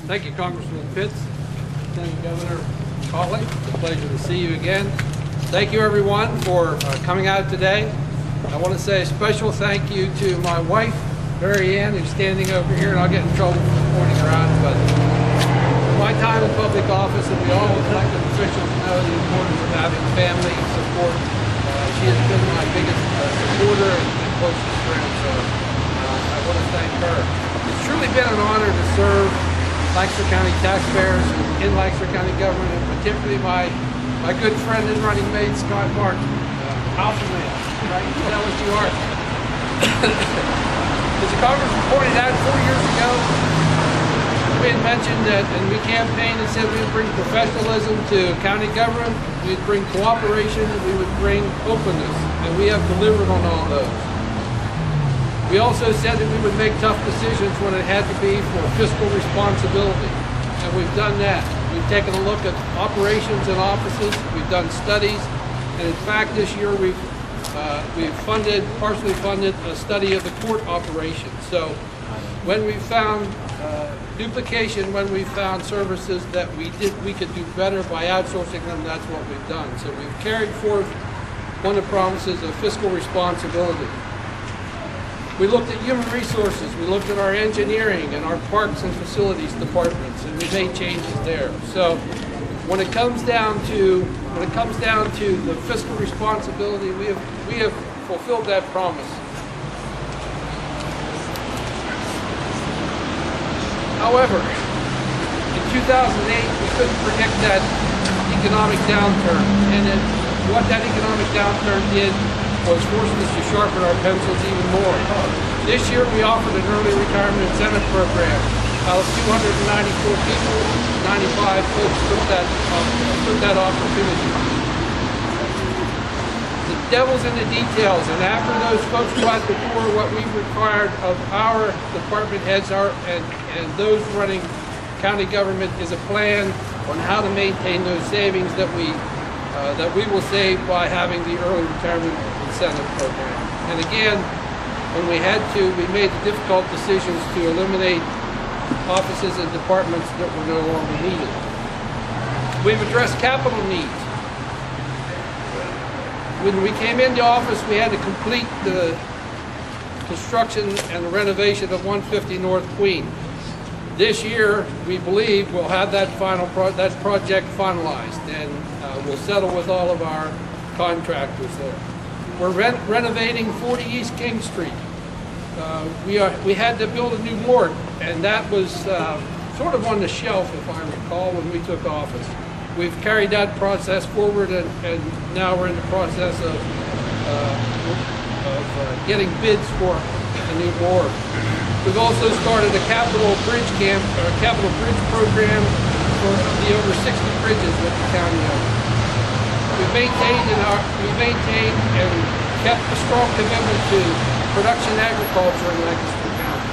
Thank you, Congressman Pitts. Thank you, Governor Cawley. It's a pleasure to see you again. Thank you, everyone, for coming out today. I want to say a special thank you to my wife, Mary Ann, who's standing over here, and I'll get in trouble for pointing her out, but my time in public office, and we all elected officials know the importance of having family support. She has been my biggest supporter and closest friend, so I want to thank her. It's truly been an honor to serve Lancaster County taxpayers in Lancaster County government, and particularly my good friend and running mate, Scott Martin. Alpha male, right? That what you are. As the Congressman pointed out 4 years ago, we had mentioned that, and we campaigned and said we would bring professionalism to county government, we would bring cooperation, and we would bring openness, and we have delivered on all those. We also said that we would make tough decisions when it had to be for fiscal responsibility, and we've done that. We've taken a look at operations and offices, we've done studies, and in fact this year we've partially funded a study of the court operations. So when we found duplication, when we found services that we could do better by outsourcing them, that's what we've done. So we've carried forth one of the promises of fiscal responsibility. We looked at human resources, we looked at our engineering and our parks and facilities departments, and we made changes there. So when it comes down to the fiscal responsibility, we have fulfilled that promise. However, in 2008, we couldn't predict that economic downturn, and what that economic downturn did was forced us to sharpen our pencils even more. This year we offered an early retirement incentive program. Out of 294 people, 95 folks took that opportunity. The devil's in the details, and after those folks got before, what we required of our department heads and those running county government is a plan on how to maintain those savings that we will save by having the early retirement incentive program. And again, when we had to, we made the difficult decisions to eliminate offices and departments that were no longer needed. We've addressed capital needs. When we came into office, we had to complete the construction and the renovation of 150 North Queen. This year, we believe we'll have that project finalized, and we'll settle with all of our contractors there. We're renovating 40 East King Street. We had to build a new morgue, and that was sort of on the shelf, if I recall, when we took office. We've carried that process forward, and now we're in the process of getting bids for a new morgue. We've also started a capital bridge program for the over 60 bridges that the county owns. We've maintained and kept a strong commitment to production agriculture in Lancaster County.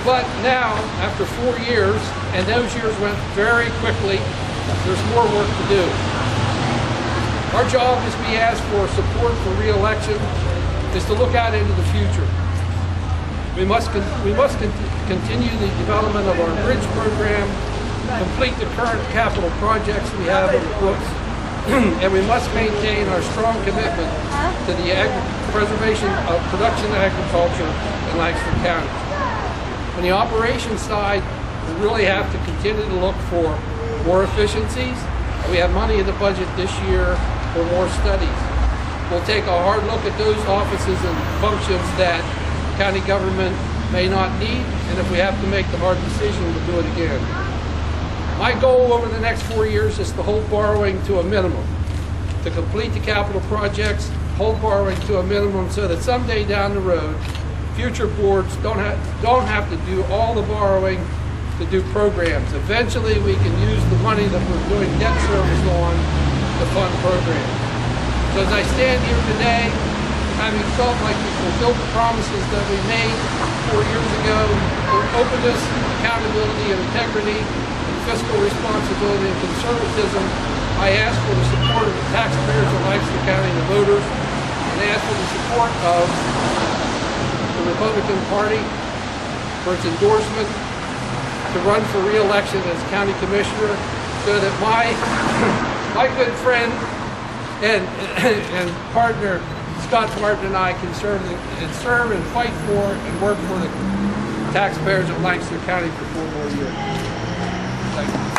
But now, after 4 years, and those years went very quickly, there's more work to do. Our job, as we ask for support for re-election, is to look out into the future. We must continue the development of our bridge program, complete the current capital projects we have on the books, and we must maintain our strong commitment to the preservation of production agriculture in Lancaster County. On the operations side, we really have to continue to look for more efficiencies. We have money in the budget this year for more studies. We'll take a hard look at those offices and functions that county government may not need, and if we have to make the hard decision, we'll do it again. My goal over the next 4 years is to hold borrowing to a minimum, to complete the capital projects, hold borrowing to a minimum so that someday down the road, future boards don't have to do all the borrowing to do programs. Eventually, we can use the money that we're doing debt service on to fund programs. So as I stand here today, having felt like we fulfilled the promises that we made 4 years ago for openness, accountability, and integrity, and fiscal responsibility and conservatism, I ask for the support of the taxpayers of Lancaster County and the voters, and ask for the support of the Republican Party for its endorsement to run for re-election as county commissioner, so that my good friend and partner Scott Martin and I can serve and fight for and work for the taxpayers of Lancaster County for 4 more years. Thank you.